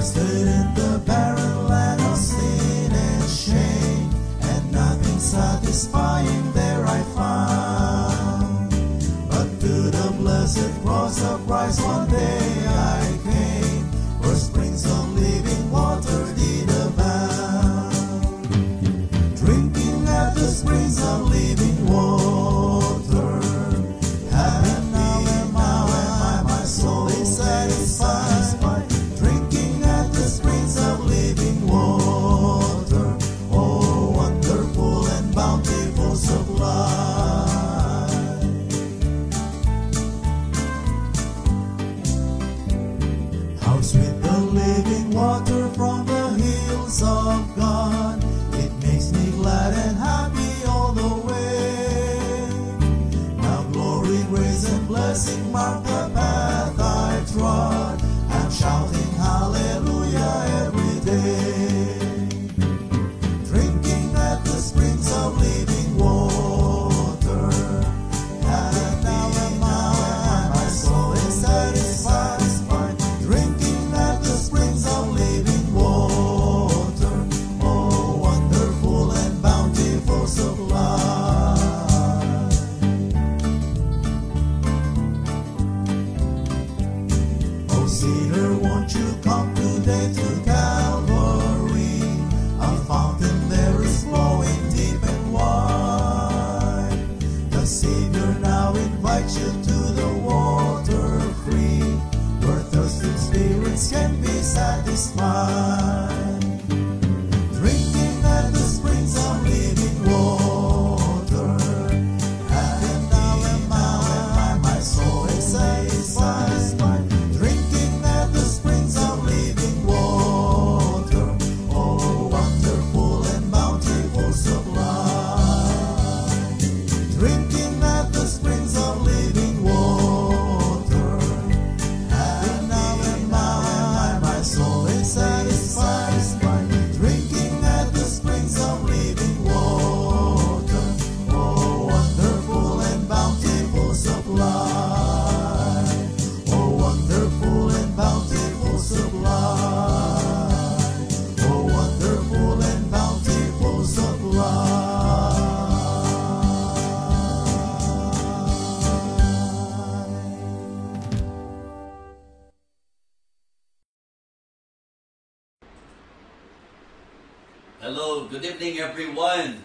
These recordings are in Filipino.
stood in the barren land of sin and shame, and nothing satisfying there I found. But to the blessed cross of Christ one day I came, where springs of living water did abound. Drinking at the springs of living water, happy now am I, my soul is satisfied. Drinking at the springs of living water, oh wonderful and bountiful supply. How sweet the living water from the hills of God, it makes me glad and happy all the way. Now glory, grace and blessing mark the path I trod, I'm shouting hallelujah every day. Drinking at the springs of living water, and now am I, my soul is satisfied. Drinking at the springs of living water, oh wonderful and bountiful supply. Oh sinner, won't you come today to Calvary? A fountain there is flowing deep and wide. The Savior now invites you to the water free, where thirsty spirits can be satisfied. Drinking at the springs of living water, and now am I, my soul is satisfied. Drinking at the springs of living water, oh wonderful and bountiful supply. Drinking at the springs of living water, and now am I, my soul is satisfied. Drinking at the springs of living water, oh wonderful and bountiful supply. Oh wonderful and bountiful supply. Oh wonderful and bountiful supply. Hello, good evening everyone.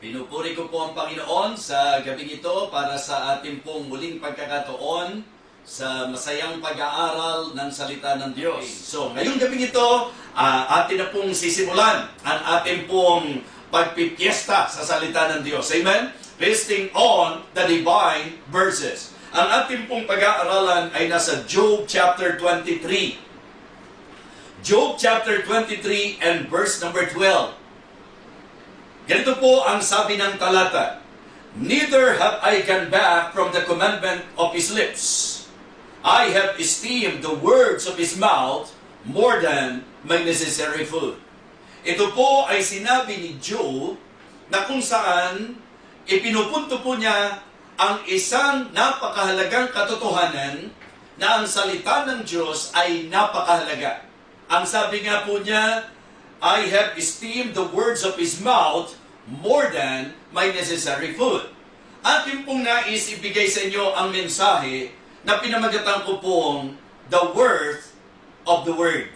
Pinupuri ko po ang Panginoon sa gabing ito para sa ating pong muling pagkakataon sa masayang pag-aaral ng salita ng Diyos. So, ngayong gabing ito, atin na pong sisimulan ang ating pong pagpipiesta sa salita ng Diyos. Amen? Basing on the divine verses. Ang ating pong pag-aaralan ay nasa Job chapter 23. Job chapter 23 and verse number 12. Ganito po ang sabi ng talata. Neither have I gone back from the commandment of his lips. I have esteemed the words of his mouth more than my necessary food. Ito po ay sinabi ni Job na kung saan ipinupunto po niya ang isang napakahalagang katotohanan na ang salita ng Diyos ay napakahalaga. Ang sabi nga po niya, I have esteemed the words of his mouth more than my necessary food. Akin pong nais ibigay sa inyo ang mensahe na pinamagatan ko pong the worth of the word.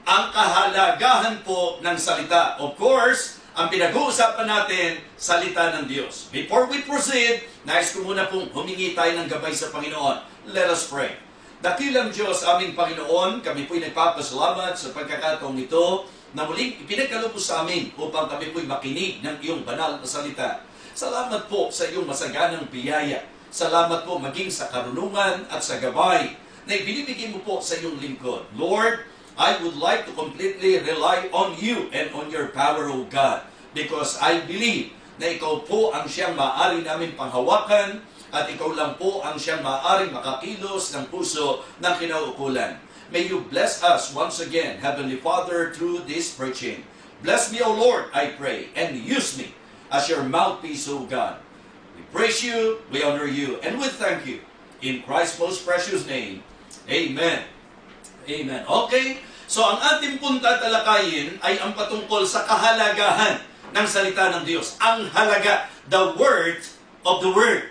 Ang kahalagahan po ng salita. Of course, ang pinag-uusapan natin, salita ng Diyos. Before we proceed, nais ko muna pong humingi tayo ng gabay sa Panginoon. Let us pray. Dakilang Diyos, aming Panginoon, kami po'y nagpapasalamat sa pagkakataong ito na muling ipinagkaloob sa amin upang kami po'y makinig ng iyong banal na salita. Salamat po sa iyong masaganang biyaya. Salamat po maging sa karunungan at sa gabay na ibinibigay mo po sa iyong lingkod. Lord, I would like to completely rely on you and on your power, O God, because I believe na ikaw po ang siyang maaari namin panghawakan at ikaw lang po ang siyang maaaring makakilos ng puso ng kinauukulan. May you bless us once again, Heavenly Father, through this preaching. Bless me, O Lord, I pray, and use me as your mouthpiece, O God. We praise you, we honor you, and we thank you. In Christ's most precious name, Amen. Amen. Okay, So ang ating pong tatalakayin ay ang patungkol sa kahalagahan ng salita ng Diyos. Ang halaga, the word of the word.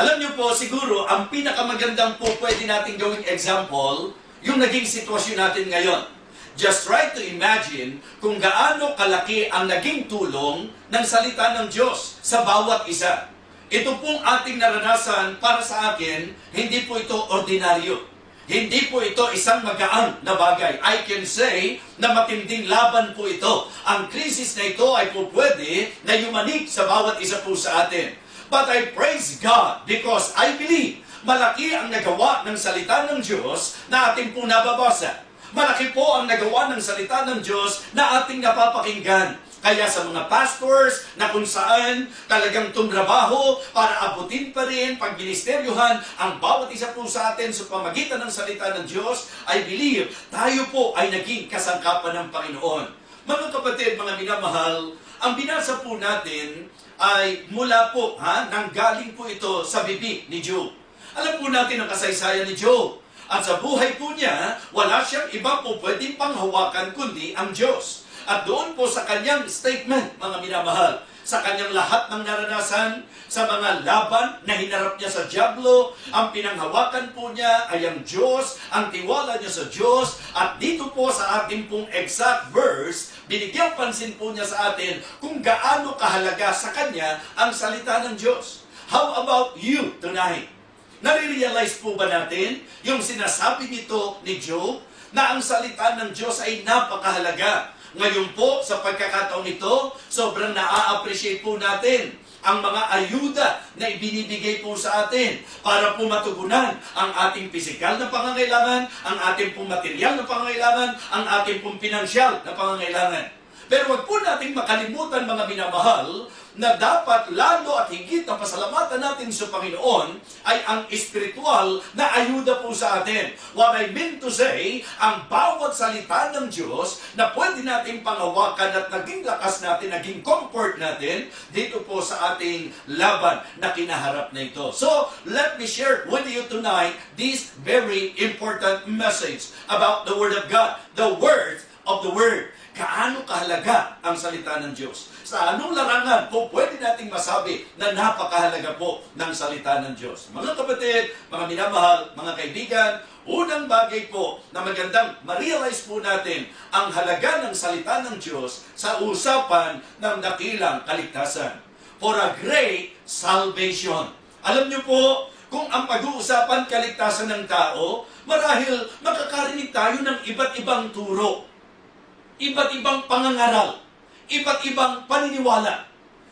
Alam niyo po, siguro, ang pinakamagandang po pwede natin gawing example, yung naging sitwasyon natin ngayon. Just try to imagine kung gaano kalaki ang naging tulong ng salita ng Diyos sa bawat isa. Ito pong ating naranasan para sa akin, hindi po ito ordinaryo. Hindi po ito isang magaan na bagay. I can say na matinding laban po ito. Ang krisis na ito ay po pwede na yumanig sa bawat isa po sa atin. But I praise God because I believe malaki ang nagawa ng salita ng Diyos na ating po nababasa. Malaki po ang nagawa ng salita ng Diyos na ating napapakinggan. Kaya sa mga pastors na kung saan talagang tumrabaho para abutin pa rin, pagministeryuhan ang bawat isa po sa atin sa pamagitan ng salita ng Diyos, I believe tayo po ay naging kasangkapan ng Panginoon. Mga kapatid, mga minamahal, ang binasa po natin ay mula po, nanggaling po ito sa bibig ni Job. Alam po natin ang kasaysayan ni Job. At sa buhay po niya, wala siyang iba po pwedeng panghawakan kundi ang Diyos. At doon po sa kanyang statement, mga minamahal, sa kanyang lahat ng naranasan, sa mga laban na hinarap niya sa dyablo, ang pinanghawakan po niya ay ang Diyos, ang tiwala niya sa Diyos, at dito po sa ating pong exact verse, binigyang pansin po niya sa atin kung gaano kahalaga sa kanya ang salita ng Diyos. How about you tonight? Nare-realize po ba natin yung sinasabi nito ni Job na ang salita ng Diyos ay napakahalaga? Ngayon po, sa pagkakataon ito, sobrang na-appreciate po natin ang mga ayuda na ibinibigay po sa atin para po matugunan ang ating pisikal na pangangailangan, ang ating pong material na pangangailangan, ang ating pong pinansyal na pangangailangan. Pero wag po nating makalimutan, mga minamahal, na dapat lalo at higit ang pasalamatan natin sa Panginoon ay ang espiritual na ayuda po sa atin. What I mean to say, ang bawat salita ng Diyos na pwede natin panghawakan at naging lakas natin, naging comfort natin dito po sa ating laban na kinaharap na ito. So, let me share with you tonight this very important message about the Word of God, the Word of the Word. Kaano kahalaga ang salita ng Diyos? Sa anong larangan po pwede nating masabi na napakahalaga po ng salita ng Diyos? Mga kapatid, mga minamahal, mga kaibigan, unang bagay po na magandang ma-realize po natin ang halaga ng salita ng Diyos sa usapan ng dakilang kaligtasan. For a great salvation. Alam niyo po, kung ang pag-uusapan kaligtasan ng tao, marahil makakarinig tayo ng iba't ibang turo. Iba't ibang pangangaral, iba't ibang paniniwala.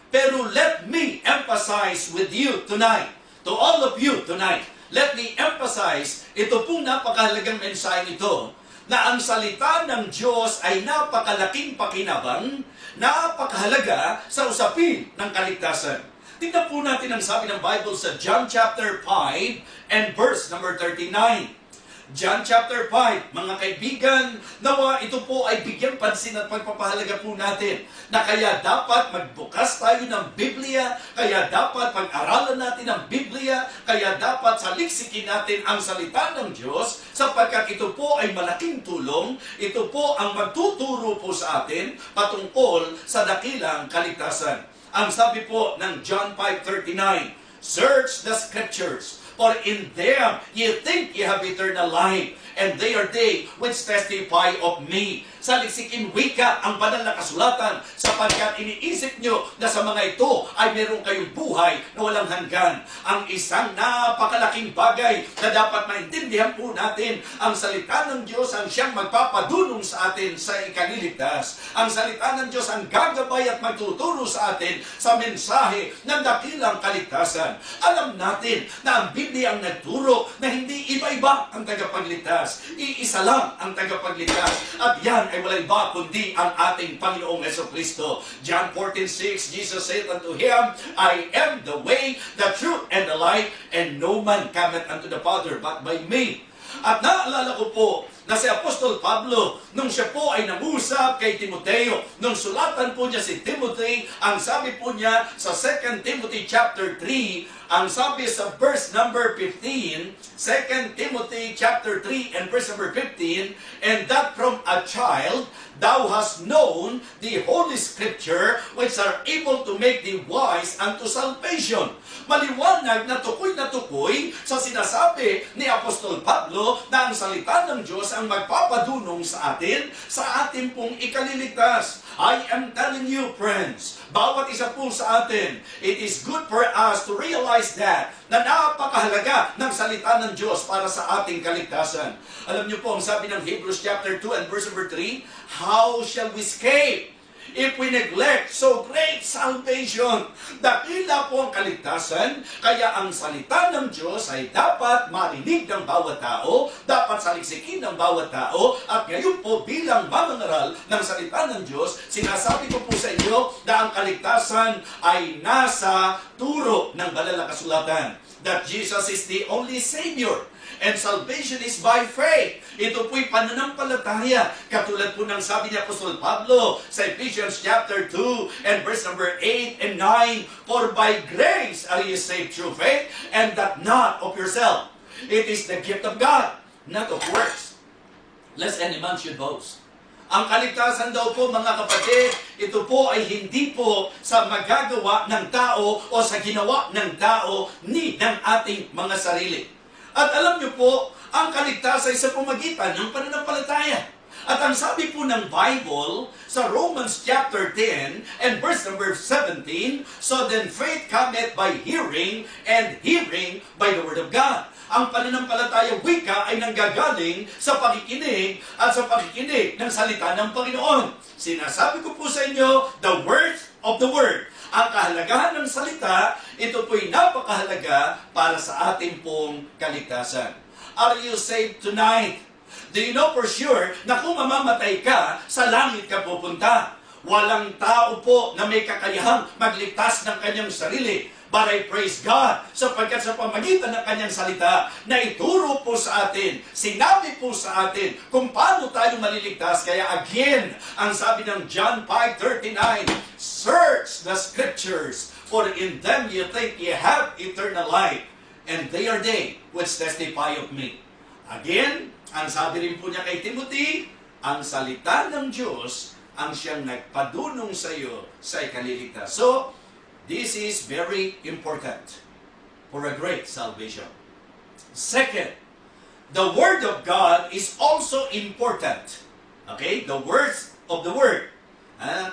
Pero let me emphasize with you tonight, to all of you tonight, let me emphasize, ito pong napakahalagang mensahe ito, na ang salita ng Diyos ay napakalaking pakinabang, napakahalaga sa usapin ng kaligtasan. Tingnan po natin ang sabi ng Bible sa John chapter 5 and verse number 39. John chapter 5, mga kaibigan, nawa ito po ay bigyang pansin at pagpapahalaga po natin na kaya dapat magbukas tayo ng Biblia, kaya dapat pag-aralan natin ang Biblia, kaya dapat saliksikin natin ang salita ng Diyos sapagkat ito po ay malaking tulong, ito po ang magtuturo po sa atin patungkol sa dakilang kaligtasan. Ang sabi po ng John 5:39, search the scriptures, for in them ye think ye have eternal life, and they are they which testify of me. Saliksikin wika ang banal na kasulatan sapagkat iniisip nyo na sa mga ito ay meron kayong buhay na walang hanggan. Ang isang napakalaking bagay na dapat maintindihan po natin, ang salita ng Diyos ang siyang magpapadulong sa atin sa ikaliligtas. Ang salita ng Diyos ang gagabay at magtuturo sa atin sa mensahe ng dakilang kaligtasan. Alam natin na ang Biblia ang nagturo na hindi iba-iba ang tagapagligtas. Iisa lang ang tagapagligtas. At yan ay wala iba kundi ang ating Panginoong Jesucristo. John 14:6, Jesus said unto him, I am the way, the truth, and the life, and no man cometh unto the Father but by me. At naalala ko po na si Apostol Pablo, nung siya po ay nangusap kay Timoteo, nung sulatan po niya si Timothy, ang sabi po niya sa 2 Timothy chapter 3, ang sabi sa verse number 15, 2 Timothy chapter 3 and verse number 15, and that from a child thou hast known the Holy Scripture, which are able to make thee wise unto salvation. Maliwanag na tukoy sa sinasabi ni Apostol Pablo na ang salita ng Diyos ang magpapadunong sa atin, sa atin pong ikaliligtas. I am telling you, friends, bawat isa po sa atin, it is good for us to realize that, na napakahalaga ng salita ng Diyos para sa ating kaligtasan. Alam niyo po, ang sabi ng Hebrews chapter 2 and verse number 3, how shall we escape if we neglect so great salvation? Dakila po ang kaligtasan, kaya ang salita ng Diyos ay dapat marinig ng bawat tao, dapat saliksikin ng bawat tao, at ngayon po bilang mangangaral ng salita ng Diyos, sinasabi ko po sa inyo na ang kaligtasan ay nasa turo ng banal na kasulatan, that Jesus is the only Savior. And salvation is by faith. Ito po'y pananampalataya. Katulad po ng sabi ni Apostol Pablo sa Ephesians chapter 2 and verse number 8 and 9, for by grace are you saved through faith, and that not of yourself. It is the gift of God, not of works, lest any man should boast. Ang kaligtasan daw po, mga kapatid, ito po ay hindi po sa magagawa ng tao o sa ginawa ng tao ni ng ating mga sarili. At alam niyo po, ang kaligtasan ay sa pamagitan ng pananampalataya. At ang sabi po ng Bible sa Romans chapter 10 and verse number 17, so then faith cometh by hearing, and hearing by the word of God. Ang pananampalataya wika ay nanggagaling sa pakikinig at sa pakikinig ng salita ng Panginoon. Sinasabi ko po sa inyo, the worth of the word. Ang kahalagahan ng salita, ito po'y napakahalaga para sa ating pong kaligtasan. Are you saved tonight? Do you know for sure na kung mamamatay ka, sa langit ka pupunta? Walang tao po na may kakayahang magligtas ng kanyang sarili. But I praise God sapagkat sa pamagitan ng kanyang salita na ituro po sa atin, sinabi po sa atin kung paano tayo maliligtas. Kaya again, ang sabi ng John 5:39, search the scriptures, for in them you think ye have eternal life, and they are they which testify of me. Again, ang sabi rin po niya kay Timothy, ang salita ng Diyos ang siyang nagpadunong sa iyo sa ikaliligtas. So, this is very important for a great salvation. Second, the Word of God is also important. Okay? The words of the Word.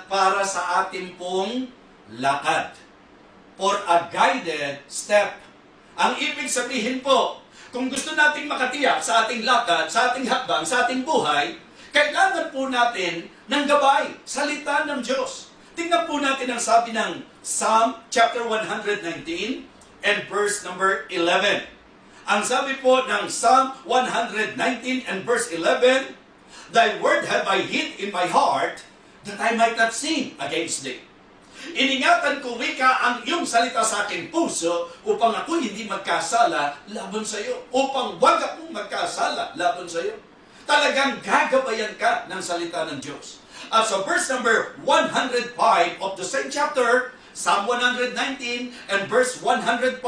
Para sa ating pong lakad. For a guided step. Ang ibig sabihin po, kung gusto nating makatiyak sa ating lakad, sa ating hakbang, sa ating buhay, kailangan po natin ng gabay, salita ng Diyos. Tingnan po natin ang sabi ng Psalm chapter 119 and verse number 11. Ang sabi po ng Psalm 119 and verse 11, thy word have I hid in my heart, that I might not sin against thee. Iningatan ko, wika, ang iyong salita sa aking puso upang ako hindi magkasala laban sa iyo. Upang wag akong magkasala laban sa iyo. Talagang gagabayan ka ng salita ng Diyos. At sa verse number 105 of the same chapter, Psalm 119 and verse 105,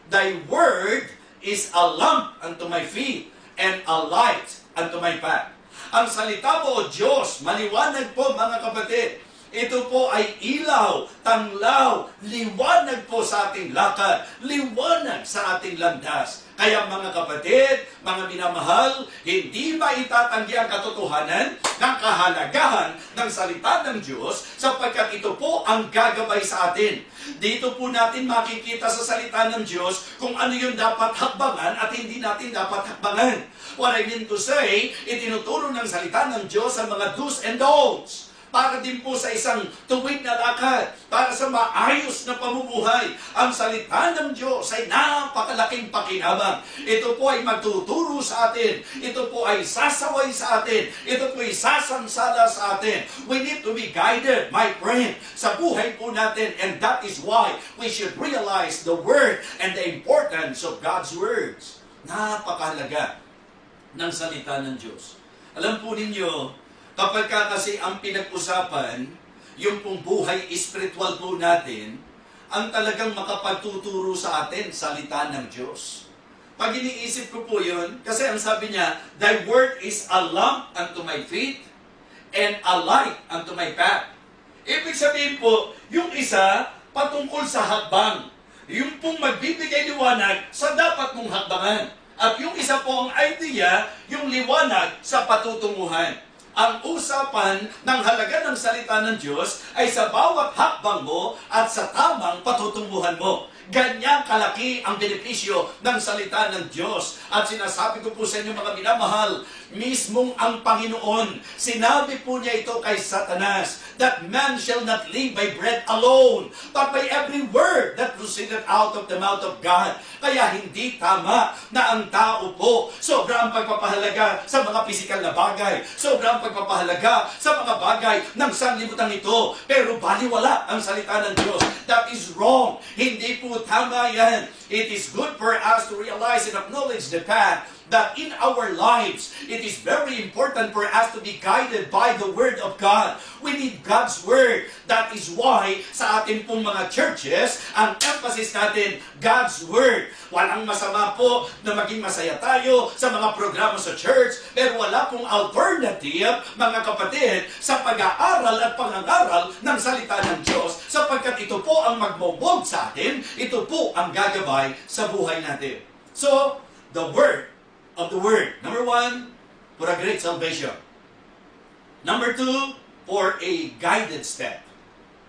thy word is a lamp unto my feet and a light unto my path. Ang salita mo, O Diyos, maliwanag po mga kapatid. Ito po ay ilaw, tanglaw, liwanag po sa ating lakad, liwanag sa ating landas. Kaya mga kapatid, mga minamahal, hindi ba itatanggi ang katotohanan ng kahalagahan ng salita ng Diyos sapagkat ito po ang gagabay sa atin. Dito po natin makikita sa salita ng Diyos kung ano yung dapat hakbangan at hindi natin dapat hakbangan. What I mean to say, itinuturo ng salita ng Diyos ang mga do's and don'ts. Para din po sa isang tuwid na lakad, para sa maayos na pamumuhay. Ang salita ng Diyos ay napakalaking pakinabang. Ito po ay magtuturo sa atin. Ito po ay sasaway sa atin. Ito po ay sasansala sa atin. We need to be guided, my friend, sa buhay po natin. And that is why we should realize the Word and the importance of God's words. Napakahalaga ng salita ng Diyos. Alam po ninyo, kapag kasi ang pinag-usapan, yung pong buhay espiritual po natin, ang talagang makapagtuturo sa atin, salita ng Diyos. Pag iniisip ko po yun, kasi ang sabi niya, Thy word is a lamp unto my feet, and a light unto my path. Ibig sabihin po, yung isa, patungkol sa hakbang. Yung pong magbibigay liwanag sa dapat mong hakbangan. At yung isa po ang idea, yung liwanag sa patutunguhan. Ang usapan ng halaga ng salita ng Diyos ay sa bawat hakbang mo at sa tamang patutunguhan mo. Ganyan kalaki ang benepisyo ng salita ng Diyos. At sinasabi ko po sa inyo mga minamahal, mismong ang Panginoon, sinabi po niya ito kay Satanas, that man shall not live by bread alone, but by every word that proceeded out of the mouth of God. Kaya hindi tama na ang tao po, sobra ang pagpapahalaga sa mga pisikal na bagay, sobra ang pagpapahalaga sa mga bagay ng sanlibutan ito, pero baliwala ang salita ng Diyos. That is wrong. Hindi po tama yan. It is good for us to realize and acknowledge the fact that in our lives, it is very important for us to be guided by the Word of God. We need God's Word. That is why sa ating pong mga churches, ang emphasis natin, God's Word. Walang masama po na maging masaya tayo sa mga programa sa church, pero wala pong alternative, mga kapatid, sa pag-aaral at pangangaral ng salita ng Diyos, sapagkat ito po ang magmomold sa atin, ito po ang gagabay sa buhay natin. So, the Word of the Word. Number 1, for a great salvation. Number 2, for a guided step.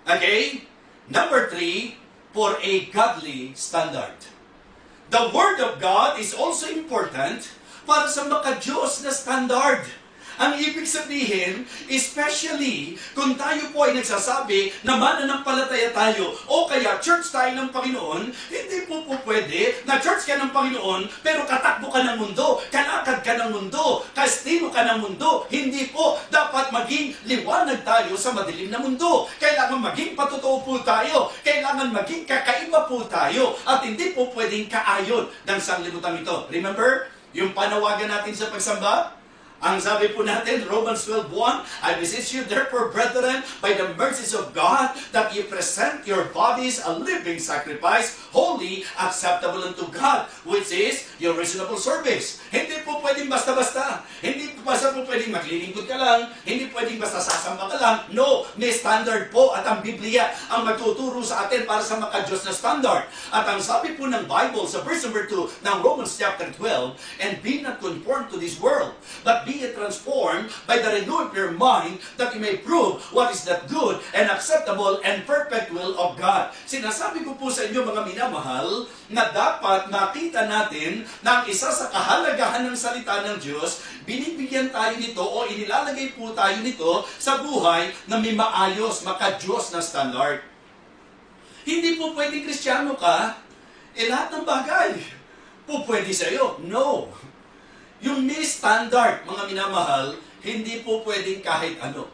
Okay? Number 3, for a godly standard. The Word of God is also important para sa maka-Diyos na standard. Ang ibig sabihin, especially kung tayo po ay nagsasabi na mananampalataya tayo o kaya church tayo ng Panginoon, hindi po pwede na church ka ng Panginoon pero katakbo ka ng mundo, kalakad ka ng mundo, kastino ka ng mundo. Hindi po. Dapat maging liwanag tayo sa madilim na mundo. Kailangan maging patotoo po tayo. Kailangan maging kakaiba po tayo. At hindi po pwedeng kaayon ng sanglibutan ito. Remember, yung panawagan natin sa pagsamba? Ang sabi po natin, Romans 12:1, I beseech you therefore, brethren, by the mercies of God, that you present your bodies a living sacrifice, holy, acceptable unto God, which is your reasonable service. Hindi po pwedeng basta-basta. Hindi po basta po pwedeng maglilingkod ka lang. Hindi pwedeng basta sasamba ka lang. No, may standard po at ang Biblia ang magtuturo sa atin para sa maka-Diyos na standard. At ang sabi po ng Bible sa verse number 2 ng Romans chapter 12, and be not conformed to this world, but be transformed by the renewing of your mind, that you may prove what is that good and acceptable and perfect will of God. Sinasabi ko po sa inyo mga minamahal na dapat makita natin na ang isa sa kahalagahan ng salita ng Diyos, binibigyan tayo nito o inilalagay po tayo nito sa buhay na may maayos, maka-Diyos na standard. Hindi po pwedeng Kristiyano ka, lahat ng bagay po pwede sa iyo. No. Yung may standard, mga minamahal, hindi po pwedeng kahit ano.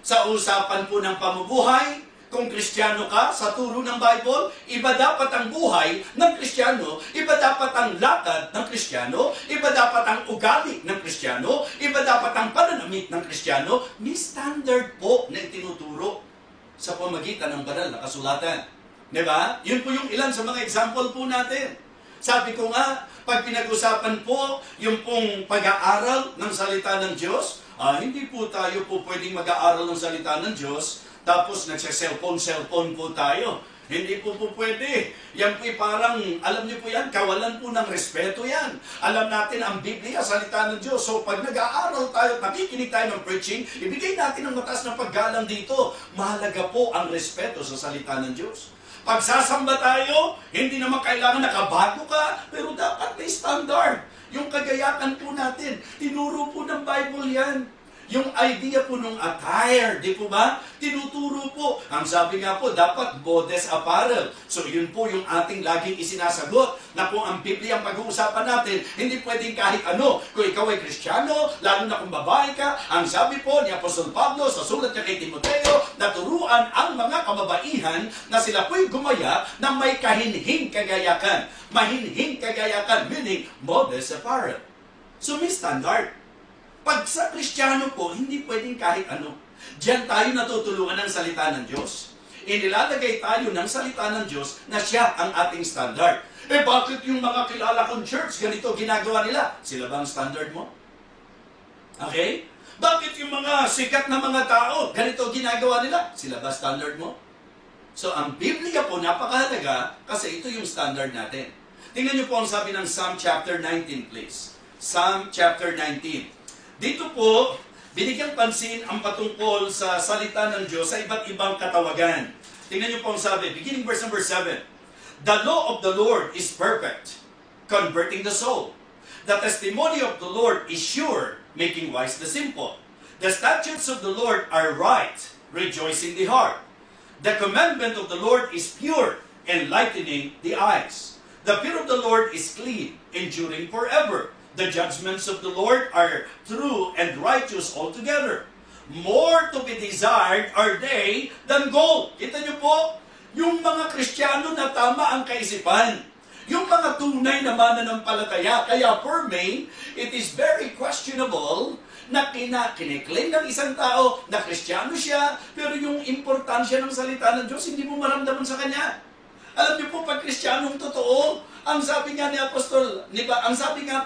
Sa usapan po ng pamumuhay, kung Kristiyano ka, sa turo ng Bible, iba dapat ang buhay ng Kristiyano, iba dapat ang lakad ng Kristiyano, iba dapat ang ugali ng Kristiyano, iba dapat ang pananamit ng Kristiyano. May standard po na itinuturo sa pamagitan ng banal na kasulatan. Diba? Yun po yung ilan sa mga example po natin. Sabi ko nga, pag pinag-usapan po yung pong pag-aaral ng salita ng Diyos, hindi po tayo po pwedeng mag-aaral ng salita ng Diyos, tapos nagsa-cellphone po tayo. Hindi po pwede. Yan po parang, alam niyo po yan, kawalan po ng respeto yan. Alam natin ang Biblia, salita ng Diyos. So pag nag-aaral tayo, nakikinig tayo ng preaching, ibigay natin ang mataas na paggalang dito. Mahalaga po ang respeto sa salita ng Diyos. Pagsasamba tayo, hindi naman kailangan nakabago ka, pero dapat may standard. Yung kagayakan po natin, tinuro po ng Bible yan. Yung idea po ng attire, di po ba? Tinuturo po. Ang sabi nga po, dapat modest apparel. So yun po yung ating laging isinasagot na po ang Biblia ang pag-uusapan natin. Hindi pwedeng kahit ano. Kung ikaw ay Kristiyano, lalo na kung babae ka, ang sabi po ni Apostol Pablo sa sulat niya kay Timoteo, naturuan ang mga kababaihan na sila po'y gumaya na may kahinhing kagayakan. Mahinhing kagayakan, meaning modest apparel. So may standard. Pag sa Kristiyano po, hindi pwedeng kahit ano. Diyan tayo natutulungan ng salita ng Diyos. Inilalagay tayo ng salita ng Diyos na siya ang ating standard. Bakit yung mga kilala kong church, ganito ginagawa nila? Sila ba ang standard mo? Okay? Bakit yung mga sikat na mga tao, ganito ginagawa nila? Sila ba standard mo? So, ang Biblia po, napakahalaga kasi ito yung standard natin. Tingnan niyo po ang sabi ng Psalm chapter 19, please. Psalm chapter 19. Dito po, binigyang pansin ang patungkol sa salita ng Diyos sa iba't ibang katawagan. Tingnan niyo po ang sabi, beginning verse number 7. The law of the Lord is perfect, converting the soul. The testimony of the Lord is sure, making wise the simple. The statutes of the Lord are right, rejoicing the heart. The commandment of the Lord is pure, enlightening the eyes. The fear of the Lord is clean, enduring forever. The judgments of the Lord are true and righteous altogether. More to be desired are they than gold. Kita niyo po, yung mga Kristiyano na tama ang kaisipan. Yung mga tunay na mananampalataya. Kaya for me, it is very questionable na kiniklaim ng isang tao na Kristiyano siya, pero yung importansya ng salita ng Diyos, hindi mo maramdaman sa kanya. Alam niyo po, pag Kristiyanong totoo, ang sabi nga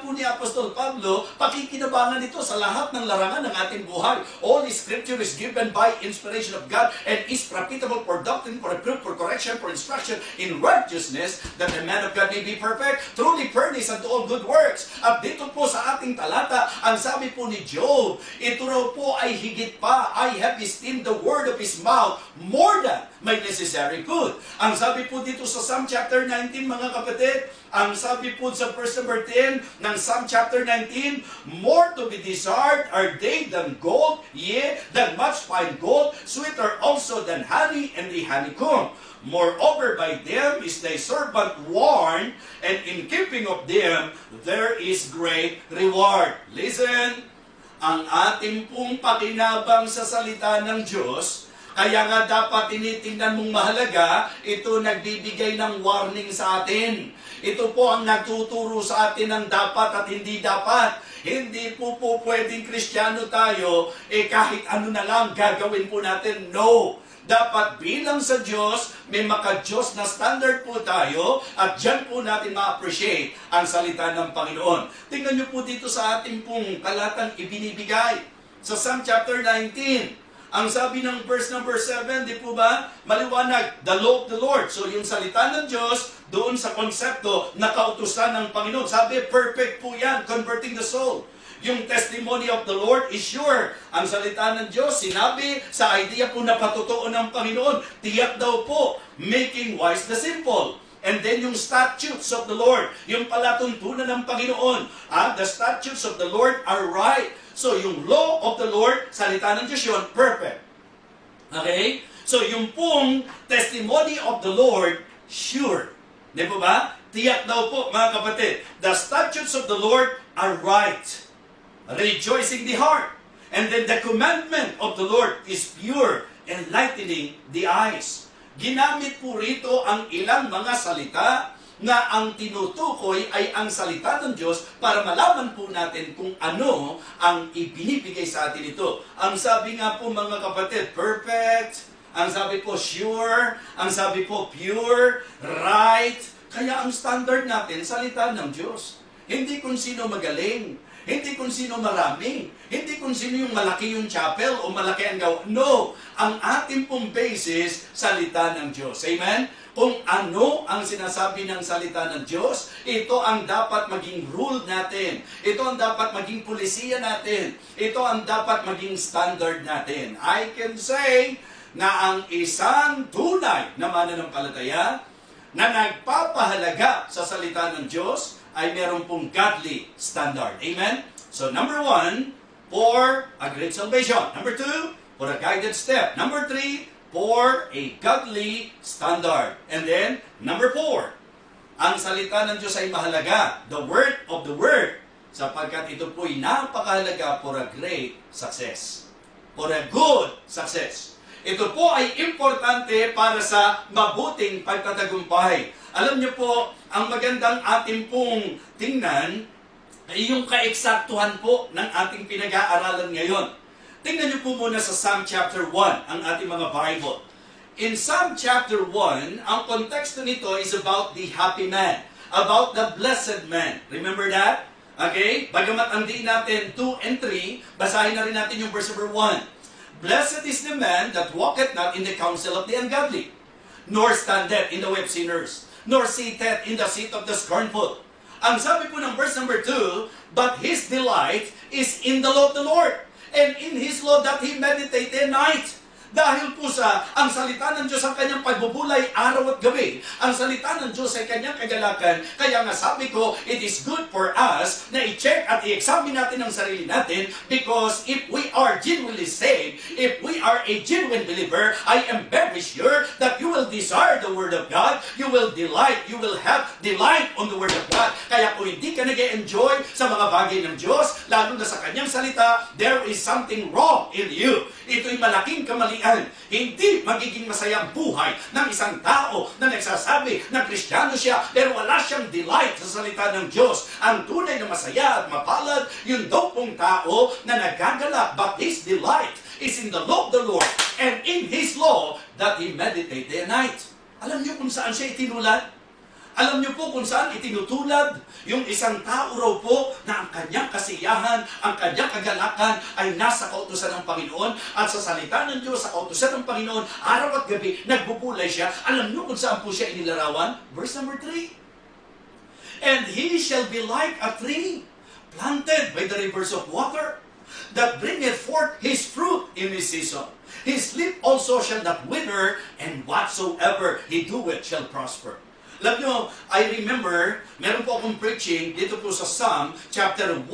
po ni Apostol Pablo, pakikinabangan ito sa lahat ng larangan ng ating buhay. All the scripture is given by inspiration of God and is profitable for doctrine, for reproof, for correction, for instruction in righteousness, that the man of God may be perfect, truly furnished unto all good works. At dito po sa ating talata, ang sabi po ni Job, ito raw po ay higit pa, I have esteemed the word of his mouth more than my necessary good. Ang sabi po dito sa Psalm chapter 19, mga kapatid, ang sabi po sa verse number 10 ng Psalm chapter 19, more to be desired are they than gold, yea, than much fine gold, sweeter also than honey and the honeycomb. Moreover, by them is thy servant warned, and in keeping of them there is great reward. Listen, ang ating pong pakinabang sa salita ng Diyos, kaya nga dapat tinitingnan mong mahalaga, ito nagbibigay ng warning sa atin. Ito po ang nagtuturo sa atin ng dapat at hindi dapat. Hindi po pwedeng Kristiyano tayo, kahit ano na lang gagawin po natin. No! Dapat bilang sa Diyos, may maka-Diyos na standard po tayo at dyan po natin ma-appreciate ang salita ng Panginoon. Tingnan niyo po dito sa ating pong talatang ibinibigay. Sa Psalm chapter 19, ang sabi ng verse number 7, di po ba? Maliwanag, the law of the Lord. So yung salita ng Diyos, doon sa konsepto na kautusan ng Panginoon. Sabi, perfect po yan, converting the soul. Yung testimony of the Lord is sure. Ang salita ng Diyos, sinabi sa idea po na patotoo ng Panginoon, tiyak daw po, making wise the simple. And then yung statutes of the Lord, yung palatuntunan ng Panginoon. The statutes of the Lord are right. So yung law of the Lord, salita ng Diyos yun, perfect. Okay? So yung pong testimony of the Lord, sure. Di po ba? Tiyak daw po, mga kapatid. The statutes of the Lord are right, rejoicing the heart. And then the commandment of the Lord is pure, enlightening the eyes. Ginamit po rito ang ilang mga salita na ang tinutukoy ay ang salita ng Diyos para malaman po natin kung ano ang ibinibigay sa atin ito. Ang sabi nga po, mga kapatid, perfect. Ang sabi po sure. Ang sabi po pure, right. Kaya ang standard natin, salita ng Diyos. Hindi kung sino magaling. Hindi kung sino marami. Hindi kung sino yung malaki yung chapel o malaki ang gawa. No! Ang ating pong basis, salita ng Diyos. Amen? Kung ano ang sinasabi ng salita ng Diyos, ito ang dapat maging rule natin. Ito ang dapat maging pulisiya natin. Ito ang dapat maging standard natin. I can say na ang isang tunay na mananampalataya na nagpapahalaga sa salita ng Diyos ay meron pong godly standard. Amen? So, number 1, for a great salvation. Number 2, for a guided step. Number 3, for a godly standard. And then, number 4, ang salita ng Diyos ay mahalaga. The word of the word. Sapagkat ito po'y napakahalaga for a great success. For a good success. Ito po ay importante para sa mabuting pagtatagumpay. Alam niyo po, ang magandang ating pong tingnan, ay yung kaeksaktuhan po ng ating pinag-aaralan ngayon. Tingnan niyo po muna sa Psalm chapter 1, ang ating mga Bible. In Psalm chapter 1, ang konteksto nito is about the happy man, about the blessed man. Remember that? Okay? Bagamat ang diin natin 2 and 3, basahin na rin natin yung verse number 1. Blessed is the man that walketh not in the counsel of the ungodly, nor standeth in the way of sinners, nor sitteth in the seat of the scornful. Ang sabi po ng verse number 2, but his delight is in the law of the Lord, and in his law that he meditate day and night. Dahil po sa ang salita ng Diyos ang kanyang pagbubulay araw at gabi. Ang salita ng Diyos ay kanyang kagalakan. Kaya nga sabi ko, it is good for us na i-check at i-examine natin ang sarili natin, because if we are genuinely saved, if we are a genuine believer, I am very sure that you will desire the Word of God, you will have delight on the Word of God. Kaya kung hindi ka nag-enjoy sa mga bagay ng Diyos, lalo na sa kanyang salita, there is something wrong in you. Ito'y malaking kamalian. Hindi magiging masayang buhay ng isang tao na nagsasabi na Kristiyano siya pero wala siyang delight sa salita ng Diyos. Ang tunay na masaya at mapalad, yun daw pong tao na nagagalak, but his delight is in the law of the Lord, and in his law that he meditate day and night. Alam niyo kung saan siya itinulad? Alam niyo po kung saan itinutulad? Yung isang tao raw po na ang kanyang kasiyahan, ang kanyang kagalakan ay nasa kautusan ng Panginoon, at sa salita ng Diyos, sa kautusan ng Panginoon, araw at gabi, nagbubulay siya. Alam niyo kung saan po siya inilarawan? Verse number 3. And he shall be like a tree planted by the rivers of water, that bringeth forth his fruit in his season. His leaf also shall not wither, and whatsoever he doeth shall prosper. Alam nyo, I remember, meron po akong preaching dito po sa Psalm chapter 1,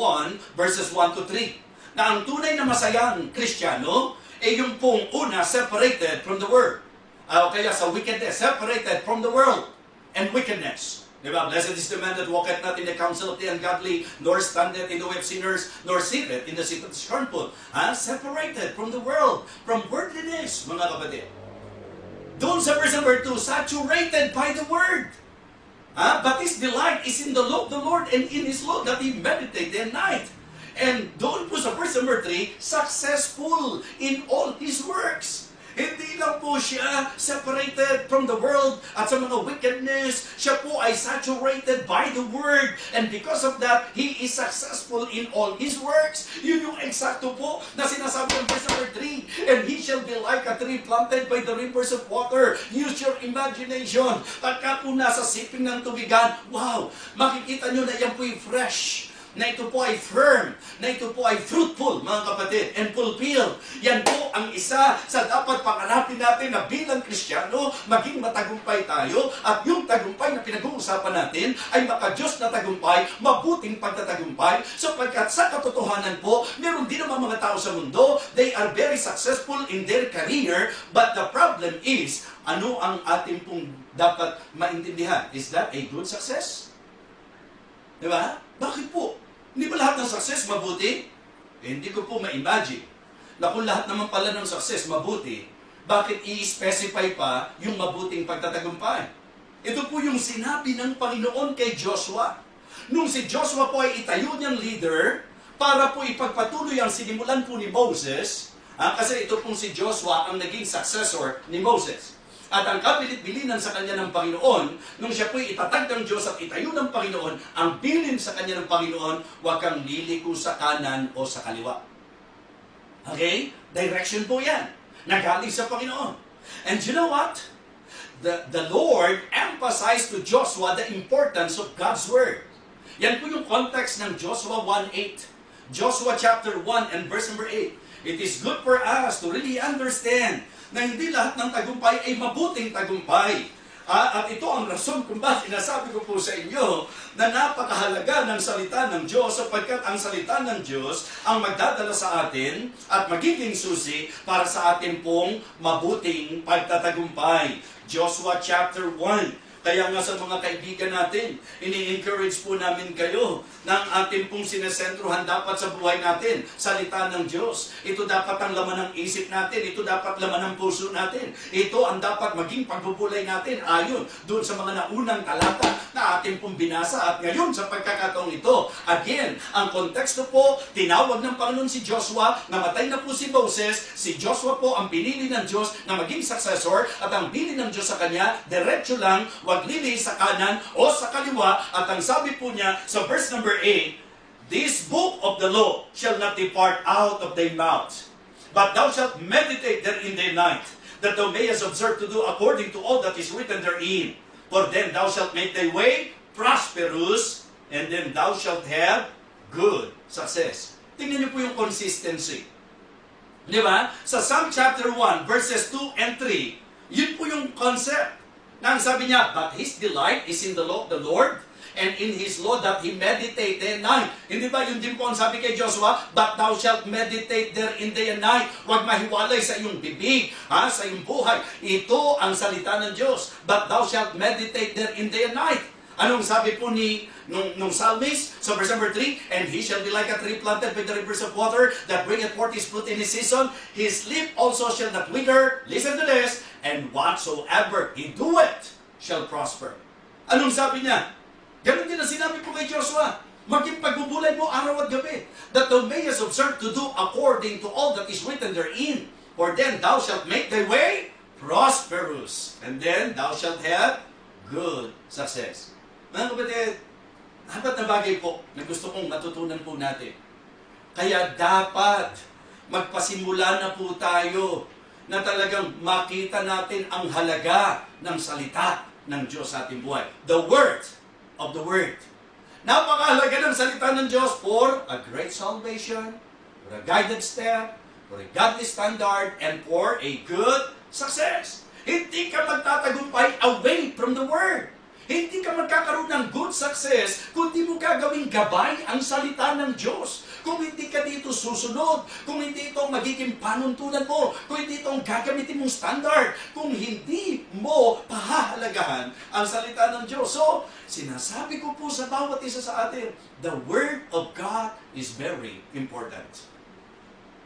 verses 1 to 3, na ang tunay na masayang Kristiyano ay yung pong una, separated from the world. Kaya sa wickedness, separated from the world and wickedness. Diba? Blessed is the man that walketh not in the counsel of the ungodly, nor standeth in the way of sinners, nor sitteth in the seat of the scornful. Separated from the world, from worldliness, mga kapatid. Doon sa verse number 2, saturated by the Word. But his delight is in the law of the Lord, and in his law that he meditate day and night. And doon po sa verse number 3, successful in all his works. Hindi lang po siya separated from the world at sa mga wickedness. Siya po ay saturated by the Word. And because of that, he is successful in all his works. Yun yung eksakto po na sinasabi ng verse number 3. And he shall be like a tree planted by the rivers of water. Use your imagination. Pagka po nasa siping ng tubigan, wow, makikita nyo na yan po'y fresh, na ito po ay firm, na ito po ay fruitful, mga kapatid, and fulfilled. Yan po ang isa sa dapat pangarapin natin na bilang Kristiyano, maging matagumpay tayo, at yung tagumpay na pinag-uusapan natin ay maka-Diyos na tagumpay, mabuting pagtatagumpay, sapagkat sa katotohanan po, meron din naman mga tao sa mundo, they are very successful in their career, but the problem is, ano ang ating pong dapat maintindihan? Is that a good success? Diba? Bakit po? Hindi ba lahat ng success mabuti? Hindi ko po ma-imagine na kung lahat naman pala ng success mabuti, bakit i-specify pa yung mabuting pagtatagumpay? Ito po yung sinabi ng Panginoon kay Joshua. Nung si Joshua po ay itayo niyang leader para po ipagpatuloy ang sinimulan po ni Moses, kasi ito pong si Joshua ang naging successor ni Moses. At ang kapilit-bilinan sa kanya ng Panginoon, nung siya po'y itatag ng Diyos at itayo ng Panginoon, ang bilin sa kanya ng Panginoon, huwag kang liliko sa kanan o sa kaliwa. Okay? Direction po yan. Nagaling sa Panginoon. And you know what? The Lord emphasized to Joshua the importance of God's Word. Yan po yung context ng Joshua 1:8. Joshua chapter 1 and verse number 8. It is good for us to really understand na hindi lahat ng tagumpay ay mabuting tagumpay. At ito ang rason kung bakit sinasabi ko po sa inyo na napakahalaga ng salita ng Diyos, sapagkat ang salita ng Diyos ang magdadala sa atin at magiging susi para sa atin pong mabuting pagtatagumpay. Joshua chapter 1. Kaya nga sa mga kaibigan natin, ini-encourage po namin kayo na ang ating pong sinesentruhan dapat sa buhay natin, salita ng Diyos. Ito dapat ang laman ng isip natin, ito dapat laman ng puso natin. Ito ang dapat maging pagbubulay natin ayon doon sa mga naunang talata na ating pong binasa. At ngayon sa pagkakataong ito, again, ang konteksto po, tinawag ng Panginoon si Joshua, namatay na po si Moses, si Joshua po ang pinili ng Diyos na maging successor, at ang bili ng Diyos sa kanya, diretso lang, wag lili sa kanan o sa kaliwa. At ang sabi po niya sa verse number 8, this book of the law shall not depart out of thy mouth, but thou shalt meditate therein day and night, that thou mayest observe to do according to all that is written therein. For then thou shalt make thy way prosperous, and then thou shalt have good success. Tingnan niyo po yung consistency. Di ba? Sa Psalm chapter 1, verses 2 and 3, yun po yung concept. Nang sabi niya, but his delight is in the law of the Lord, and in his law that he meditate day and night. Hindi ba yun din po ang sabi kay Joshua, but thou shalt meditate therein day and night. Huwag mahiwalay sa iyong bibig, sa iyong buhay. Ito ang salita ng Diyos, but thou shalt meditate therein day and night. Anong sabi po nung psalmist? So verse number 3, and he shall be like a tree planted by the rivers of water, that bringeth forth his fruit in his season. His leaf also shall not wither. Listen to this, and whatsoever he doeth shall prosper. Anong sabi niya? Ganun din ang sinabi po kay Joshua. Maging pagbubulay mo araw at gabi, that thou mayest observe to do according to all that is written therein. For then thou shalt make thy way prosperous, and then thou shalt have good success. Mga kapatid, apat na bagay po na gusto kong matutunan po natin. Kaya dapat magpasimula na po tayo na talagang makita natin ang halaga ng salita ng Diyos sa ating buhay. The word of the word. Napakahalaga ng salita ng Diyos for a great salvation, for a guided step, for a godly standard, and for a good success. Hindi ka magtatagumpay away from the word. Hindi ka magkakaroon ng good success kung hindi mo gagawing gabay ang salita ng Diyos. Kung hindi ka dito susunod, kung hindi ito magiging panuntunan mo, kung hindi itong gagamitin mong standard, kung hindi mo pahahalagahan ang salita ng Diyos. So, sinasabi ko po sa bawat isa sa atin, the Word of God is very important.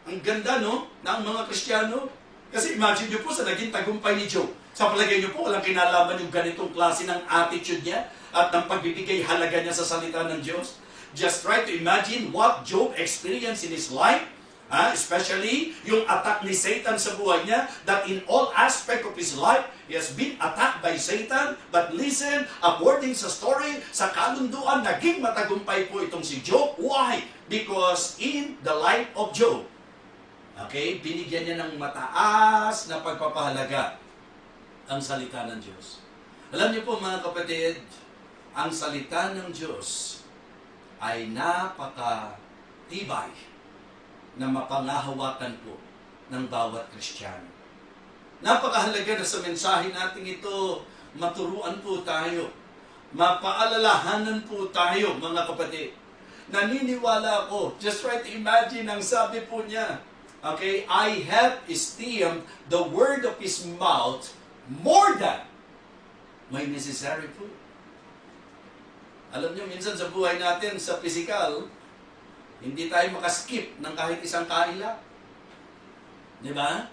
Ang ganda, no? Na ang mga Kristiyano, kasi imagine nyo po sa naging tagumpay ni Job. Sa palagay nyo po, walang kinalaman yung ganitong klase ng attitude niya at ng pagbibigay halaga niya sa salita ng Diyos. Just try to imagine what Job experienced in his life, especially yung attack ni Satan sa buhay niya, that in all aspect of his life, he has been attacked by Satan. But listen, according sa story, sa kalunduan, naging matagumpay po itong si Job. Why? Because in the life of Job, okay, binigyan niya ng mataas na pagpapahalaga ang salita ng Diyos. Alam niyo po mga kapatid, ang salita ng Diyos ay napakatibay na mapangahawakan po ng bawat Kristiyano. Napakahalaga na sa mensahe natin ito, maturuan po tayo, mapaalalahanan po tayo mga kapatid. Naniniwala ako, just try to imagine ang sabi po niya, okay, I have esteemed the word of his mouth more than my necessary food. Alam niyo, minsan sa buhay natin, sa physical, hindi tayo makaskip ng kahit isang kaila. Di ba?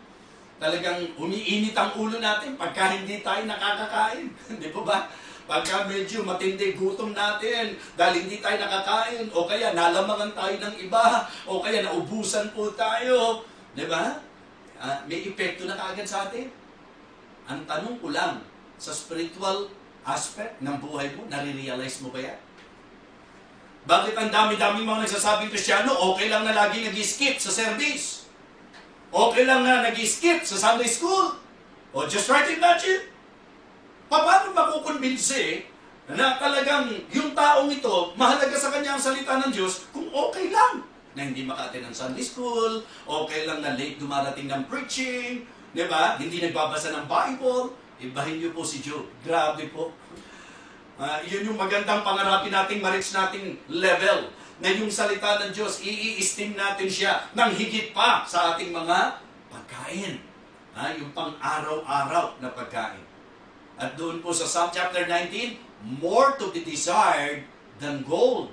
Talagang umiinit ang ulo natin pagka hindi tayo nakakakain. Di po ba? Pagka medyo matindi gutom natin dahil hindi tayo nakakain, o kaya nalamangan tayo ng iba, o kaya naubusan po tayo. Di ba? May epekto na kaagad sa atin. Ang tanong ko lang, sa spiritual aspect ng buhay mo, nare-realize mo ba yan? Bakit ang dami-dami mga nagsasabing Kristiyano, okay lang na lagi nag-skip sa service? Okay lang na nag-skip sa Sunday school? O just try to imagine, paano makukonbinse na talagang yung taong ito, mahalaga sa kanya ang salita ng Diyos kung okay lang na hindi maka-attend ng Sunday school, okay lang na late dumarating ng preaching, di ba? Hindi nagbabasa ng Bible. Ibahin niyo po si Job. Grabe po. Yun yung magandang pangarapin nating ma-reach nating level na yung salita ng Diyos, i-esteem natin siya ng higit pa sa ating mga pagkain. Yung pang-araw-araw na pagkain. At doon po sa Psalm chapter 19, more to be desired than gold.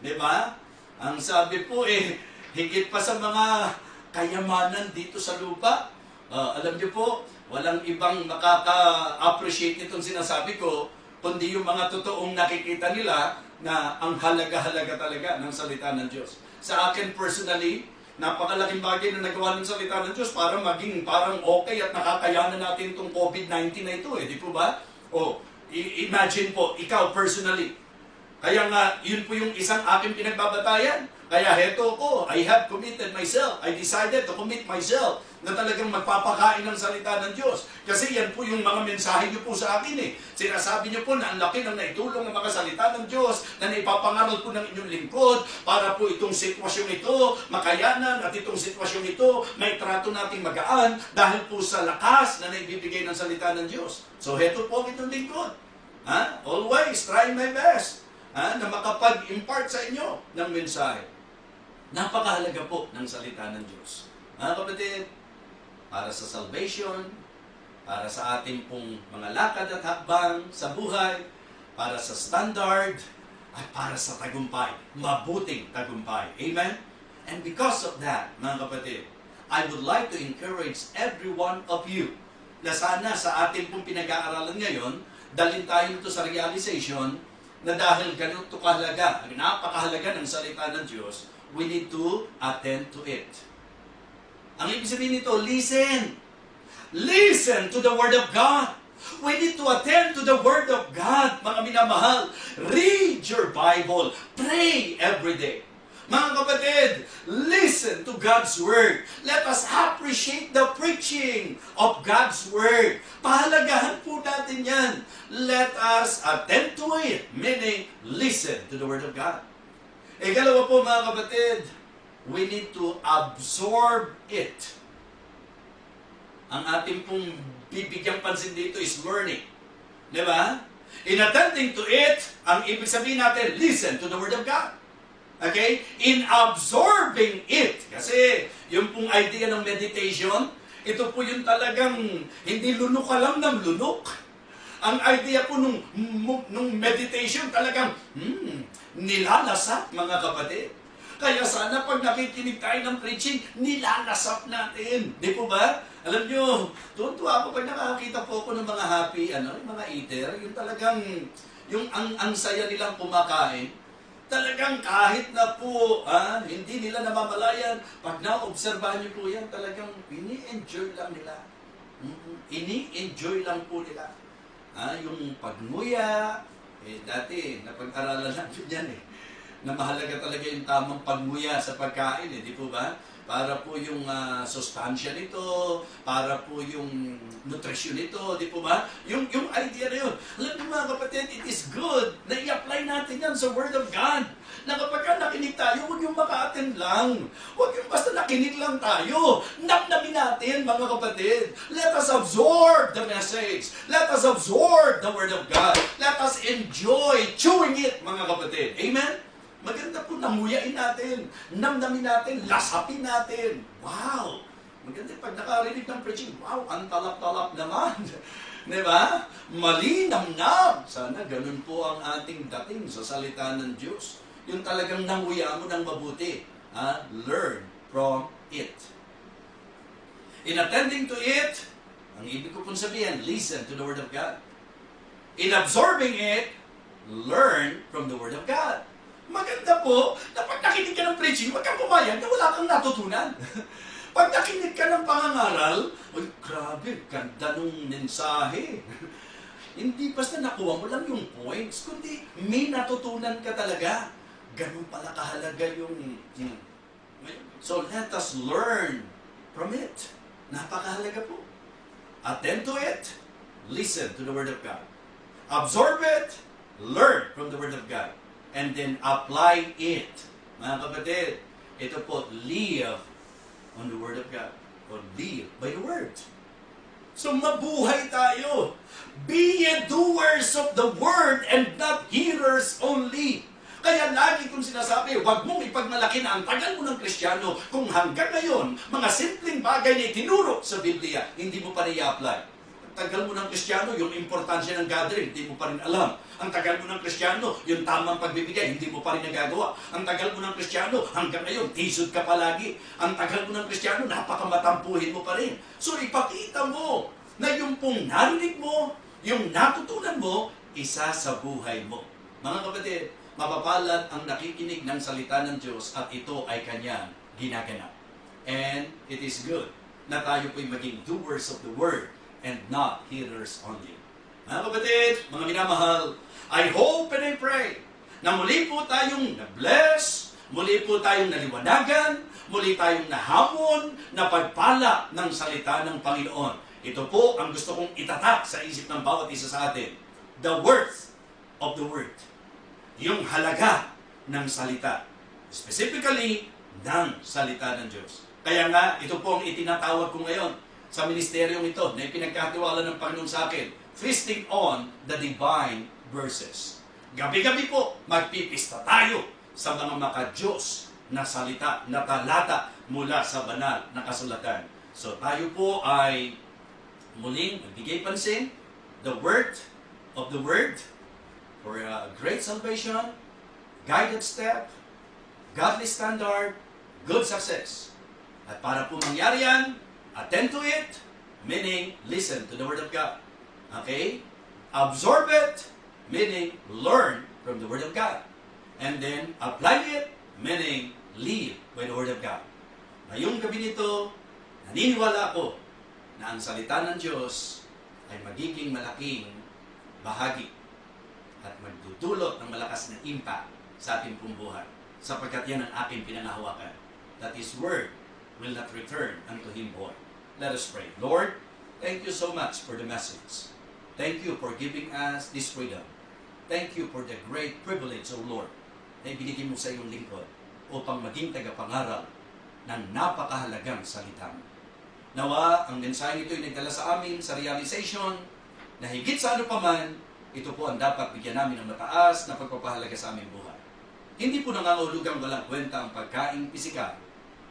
Diba? Ang sabi po higit pa sa mga kayamanan dito sa lupa. Alam niyo po, walang ibang makaka-appreciate nitong sinasabi ko, kundi yung mga totoong nakikita nila na ang halaga-halaga talaga ng salita ng Diyos. Sa akin personally, napakalaking bagay na nagawa ng salita ng Diyos para maging parang okay at nakakayanan natin itong COVID-19 na ito di po ba? Imagine po, ikaw personally. Kaya nga, yun po yung isang aking pinagbabatayan. Kaya heto ko, I have committed myself. I decided to commit myself na talagang magpapakain ng salita ng Diyos. Kasi yan po yung mga mensahe niyo po sa akin Sinasabi niyo po na ang laki ng naitulong ng mga salita ng Diyos na naipapangaral po ng inyong lingkod para po itong sitwasyon ito makayanan at itong sitwasyon ito may trato nating magaan dahil po sa lakas na naibibigay ng salita ng Diyos. So heto po ang inyong lingkod. Always try my best na makapag-impart sa inyo ng mensahe. Napakahalaga po ng salita ng Diyos. Mga kapatid, para sa salvation, para sa ating pong mga lakad at hakbang sa buhay, para sa standard, at para sa tagumpay, mabuting tagumpay. Amen? And because of that, mga kapatid, I would like to encourage every one of you na sana sa ating pong pinag-aaralan ngayon, dalhin tayo nito sa realization na dahil ganito kahalaga, napakahalaga ng salita ng Diyos, we need to attend to it. Ang ibig sabihin nito, listen. Listen to the Word of God. We need to attend to the Word of God, mga minamahal. Read your Bible. Pray every day. Mga kapatid, listen to God's Word. Let us appreciate the preaching of God's Word. Pahalagahan po natin yan. Let us attend to it, meaning listen to the Word of God. Ikalawa po mga kapatid, we need to absorb it. Ang ating pong bibigyang pansin dito is learning. Di ba? In attending to it, ang ibig sabihin natin, listen to the Word of God. Okay? In absorbing it. Kasi yung pong idea ng meditation, ito po yung talagang hindi lunok ka lang ng lunok. Ang idea po nung meditation talagang nilalasap, mga kapatid. Kaya sana pag nakikinig tayo ng preaching, nilalasap natin. Di po ba? Alam nyo, tuwa ako pag nakakita po ako ng mga happy, yung mga eater, yung talagang, ang saya nilang kumakain, talagang kahit na po, hindi nila namamalayan, pag na-obserbahan nyo po yan, talagang ini-enjoy lang nila. Ini-enjoy lang po nila. Yung pagnguya, dati, napag-aralan natin yan na mahalaga talaga yung tamang pagnguya sa pagkain, di po ba? Para po yung sustansya nito, para po yung nutrisyon nito, di po ba? Yung idea na yun. Alam niyo mga kapatid, it is good na i-apply natin yan sa Word of God. Na kapag nakinig tayo, huwag yung maka-attend lang. Huwag yung basta nakinig lang tayo. Namnamin natin, mga kapatid. Let us absorb the message. Let us absorb the Word of God. Let us enjoy chewing it, mga kapatid. Amen? Maganda po nanguyain natin, namnamin natin, lasapin natin. Wow! Maganda pag nakarinig ng preaching, wow, ang talap-talap naman. Diba? Malinamnam. Sana ganun po ang ating dating sa salita ng Diyos. Yung talagang nanguya mo ng mabuti. Learn from it. In attending to it, ang ibig ko pong sabihin, listen to the Word of God. In absorbing it, learn from the Word of God. Maganda po na pag nakinig ka ng preaching, wag kang pumayag na wala kang natutunan. Pag nakinig ka ng pangangaral, ay grabe, ganda nung mensahe. Hindi basta nakuha mo lang yung points, kundi may natutunan ka talaga. Ganun pala kahalaga yung... So let us learn from it. Napakahalaga po. Attend to it. Listen to the Word of God. Absorb it. Learn from the Word of God. And then apply it. Mga kapatid, ito po, live on the Word of God. Or live by the Word. So mabuhay tayo. Be ye doers of the Word and not hearers only. Kaya lagi kong sinasabi, huwag mong ipagmalaki na ang tagal mo ng Kristiyano kung hanggang ngayon, mga simpleng bagay na itinuro sa Biblia, hindi mo pa na i-apply. tagal mo ng Kristiyano, yung importansya ng gathering, hindi mo pa rin alam. Ang tagal mo ng Kristiyano, yung tamang pagbibigay, hindi mo pa rin nagagawa. Ang tagal mo ng Kristiyano, hanggang ngayon, tisod ka palagi. Ang tagal mo ng Kristiyano, napakamatampuhin mo pa rin. So ipakita mo na yung pong narinig mo, yung natutunan mo, isa sa buhay mo. Mga kapatid, mapapalad ang nakikinig ng salita ng Diyos at ito ay kanyang ginaganap. And it is good na tayo po'y maging doers of the word and not hearers only. Mga kapatid, mga minamahal, I hope and I pray na muli po tayong na-bless, muli po tayong naliwanagan, muli tayong nahamon, napagpala ng salita ng Panginoon. Ito po ang gusto kong itatak sa isip ng bawat isa sa atin. The worth of the word. Yung halaga ng salita. Specifically, ng salita ng Diyos. Kaya nga, ito po ang itinatawag ko ngayon sa ministeryong ito na ipinagkatiwala ng Panginoon sa akin. Feasting on the divine verses. Gabi-gabi po, magpipista tayo sa mga maka-Diyos na salita, na talata mula sa banal na kasulatan. So tayo po ay muling magbigay pansin, the word of the word for a great salvation, guided step, godly standard, good success. At para po mangyari yan, attend to it, meaning listen to the Word of God. Okay? Absorb it, meaning learn from the Word of God. And then apply it, meaning live by the Word of God. Ngayong gabi nito, naniniwala ako na ang salita ng Diyos ay magiging malaking bahagi at magdudulot ng malakas na impact sa ating pong buhay. Sapagkat yan ang aking pinangahawakan. That His Word will not return unto Him void. Let us pray. Lord, thank you so much for the message. Thank you for giving us this freedom. Thank you for the great privilege, O Lord, na ibinigay mo sa iyong lingkod upang maging tagapangaral ng napakahalagang salita mo. Nawa, ang mensahe nito ay nagdala sa amin sa realization na higit sa ano paman, ito po ang dapat bigyan namin ng mataas na pagpapahalaga sa aming buhay. Hindi po nangangahulugang walang kwenta ang pagkain pisikal,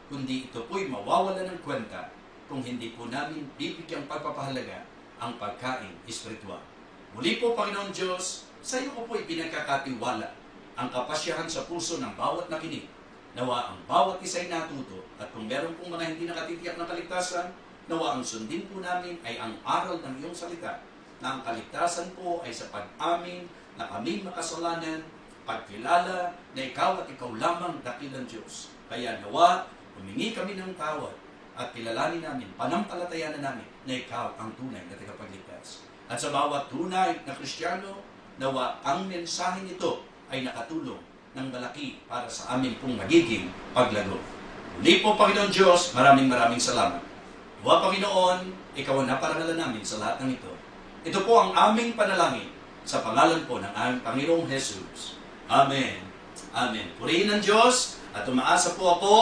kundi ito po'y mawawala ng kwenta kung hindi po namin bibigyang pagpapahalaga ang pagkain espiritual. Muli po, Panginoon Diyos, sa iyo ko po'y pinagkakatiwala ang kapasyahan sa puso ng bawat nakinig. Nawa ang bawat isa'y natuto at kung meron pong mga hindi nakatitiyak ng kaligtasan, nawa ang sundin po namin ay ang aral ng iyong salita na ang kaligtasan po ay sa pag-amin na kaming makasalanan, pagkilala na ikaw at ikaw lamang dakilang Diyos. Kaya nawa, humingi kami ng tawad at kilalanin namin, panampalatayanan namin na ikaw ang tunay na tagapagligtas. At sa bawat tunay na Kristiyano, nawa ang mensahe nito ay nakatulong ng malaki para sa amin pong magiging paglago. Muli po, Panginoon Diyos, maraming salamat. Nawa, Panginoon, ikaw ang naparangalan namin sa lahat ng ito. Ito po ang aming panalangin sa pangalan po ng aming Panginoong Jesus. Amen. Amen. Purihin ng Diyos at umaasa po ako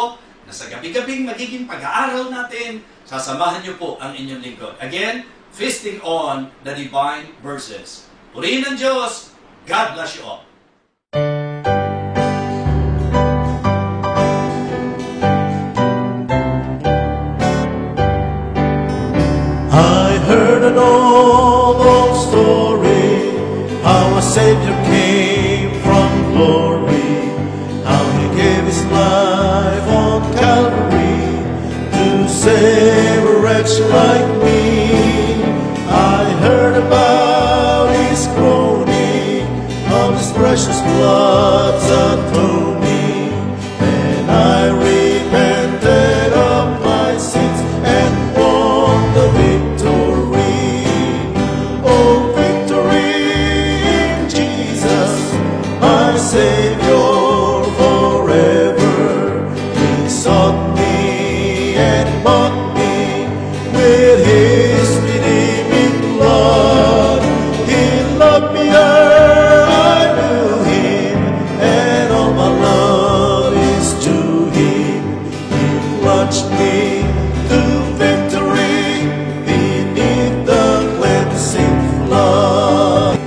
na sa gabi-gabing magiging pag-aaral natin, sasamahan niyo po ang inyong lingkod. Again, feasting on the divine verses. Purihin ng Diyos. God bless you all. I heard an old story, how a Savior came from glory, how He gave His life on Calvary to save a wretch like me. I heard about His groaning, of His precious blood's atoning, and I repented of my sins and won the victory. Oh, victory in Jesus, my Savior forever. He sought me and bought me with His redeeming blood. He loved me ere I knew Him, and all my love is to Him. He plunged me to victory beneath the cleansing flood.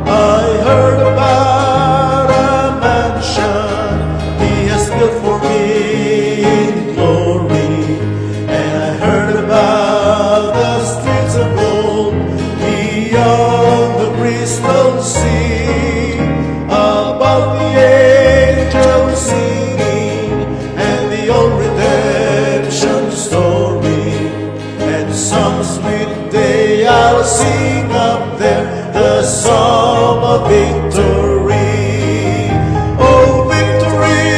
I heard about a mansion He has built for me in glory, and I heard about the streets of gold crystal sea, above the angels singing, and the old redemption story. And some sweet day I'll sing up there the song of victory. Oh, victory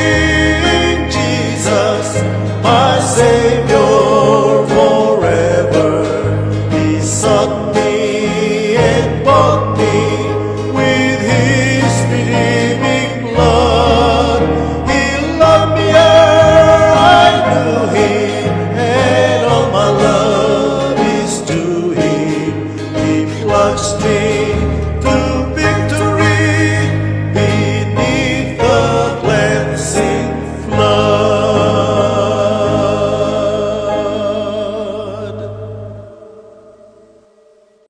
in Jesus, my Savior forever. He sought me and bought me with His redeeming blood. He loved me ere I knew Him, and all my love is to Him. He plucks me